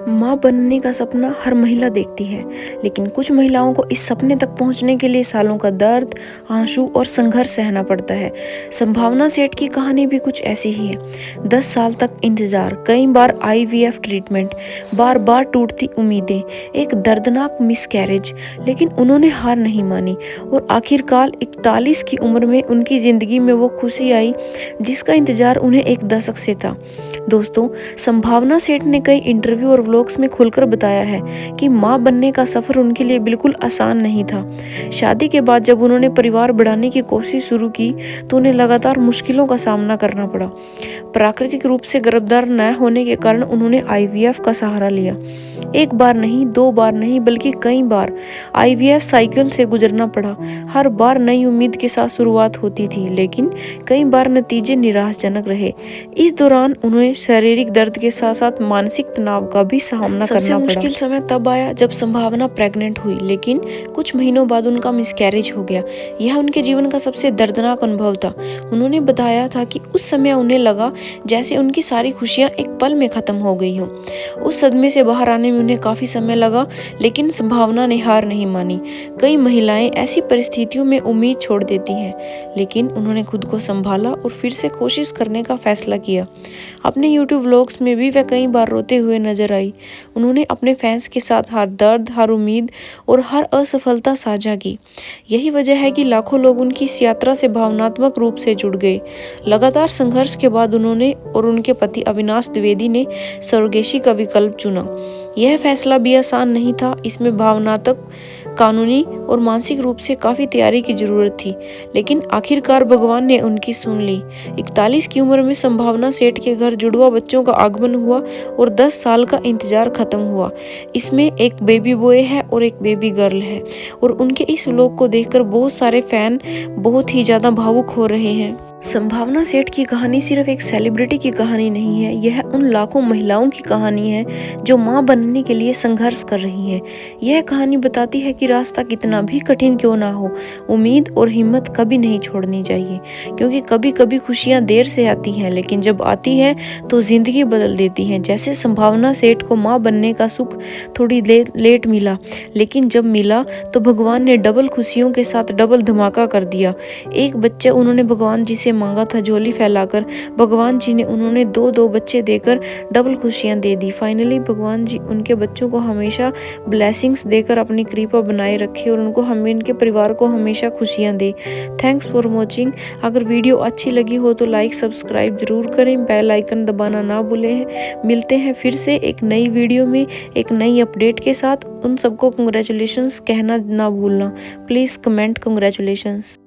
माँ बनने का सपना हर महिला देखती है, लेकिन कुछ महिलाओं को इस सपने तक पहुंचने के लिए सालों का दर्द, आंसू और संघर्ष सहना पड़ता है। संभावना सेठ की कहानी भी कुछ ऐसी ही है। 10 साल तक इंतजार, कई बार आईवीएफ ट्रीटमेंट, बार बार टूटती उम्मीदें, एक दर्दनाक मिसकैरेज, लेकिन उन्होंने हार नहीं मानी और आखिरकार 41 की उम्र में उनकी जिंदगी में वो खुशी आई जिसका इंतजार उन्हें एक दशक से था। दोस्तों, संभावना सेठ ने कई इंटरव्यू और व्लॉग्स में खुलकर बताया है कि मां बनने का सफर उनके लिए बिल्कुल आसान नहीं था। शादी के बाद जब उन्होंने परिवार बढ़ाने की कोशिश शुरू की तो उन्हें लगातार मुश्किलों का सामना करना पड़ा। प्राकृतिक रूप से गर्भधार न होने के कारण उन्होंने आईवीएफ का सहारा लिया। एक बार नहीं, 2 बार नहीं, बल्कि कई बार आईवीएफ साइकिल से गुजरना पड़ा। हर बार नई उम्मीद के साथ शुरुआत होती थी, लेकिन कई बार नतीजे निराशाजनक रहे। इस दौरान उन्हें शारीरिक दर्द के साथ साथ मानसिक तनाव का भी सामना करना पड़ा। सबसे मुश्किल समय तब आया जब संभावना प्रेग्नेंट हुई, लेकिन कुछ महीनों बाद उनका मिसकैरेज हो गया। यह उनके जीवन का सबसे दर्दनाक अनुभव था। उन्होंने बताया था कि उस समय उन्हें लगा जैसे उनकी सारी खुशियां एक पल में खत्म हो गई हो। उस सदमे से बाहर आने में उन्हें काफी समय लगा, लेकिन संभावना ने हार नहीं मानी। कई महिलाएं ऐसी परिस्थितियों में उम्मीद छोड़ देती हैं, लेकिन उन्होंने खुद को संभाला और फिर से कोशिश करने का फैसला किया। अपने यूट्यूब व्लॉग्स में भी वह कई बार रोते हुए नजर आई। उन्होंने अपने फैंस के साथ हर दर्द, हर उम्मीद और हर असफलता साझा की। यही वजह है कि लाखों लोग उनकी इस यात्रा से भावनात्मक रूप से जुड़ गए। लगातार संघर्ष के बाद उन्होंने और उनके पति अविनाश द्विवेदी ने सरोगेसी का विकल्प चुना। यह फैसला भी आसान नहीं था। इसमें भावनात्मक, कानूनी और मानसिक रूप से काफी तैयारी की जरूरत थी, लेकिन आखिरकार भगवान ने उनकी सुन ली। 41 की उम्र में संभावना सेठ के घर जुड़वा बच्चों का आगमन हुआ और 10 साल का इंतजार खत्म हुआ। इसमें एक बेबी बॉय है और एक बेबी गर्ल है, और उनके इस व्लॉग को देखकर बहुत सारे फैन बहुत ही ज्यादा भावुक हो रहे हैं। संभावना सेठ की कहानी सिर्फ एक सेलिब्रिटी की कहानी नहीं है, यह उन लाखों महिलाओं की कहानी है जो मां बनने के लिए संघर्ष कर रही हैं। यह कहानी बताती है कि रास्ता कितना भी कठिन क्यों ना हो, उम्मीद और हिम्मत कभी नहीं छोड़नी चाहिए, क्योंकि कभी कभी खुशियां देर से आती हैं, लेकिन जब आती है तो जिंदगी बदल देती है। जैसे संभावना सेठ को मां बनने का सुख थोड़ी लेट मिला, लेकिन जब मिला तो भगवान ने डबल खुशियों के साथ डबल धमाका कर दिया। एक बच्चा उन्होंने भगवान जी से मांगा था, झोली फैलाकर भगवान जी ने उन्होंने 2 बच्चे देकर डबल खुशियां दे दी। फाइनली भगवान जी उनके बच्चों को हमेशा ब्लेसिंग्स देकर अपनी कृपा बनाए रखे और उनको हमें उनके परिवार को हमेशा खुशियां दे। Thanks for watching. अगर वीडियो अच्छी लगी हो तो लाइक सब्सक्राइब जरूर करें, बेल आइकन दबाना ना भूलें। मिलते हैं फिर से एक नई वीडियो में एक नई अपडेट के साथ। उन सबको कंग्रेचुलेशंस कहना ना भूलना। Please comment congratulations.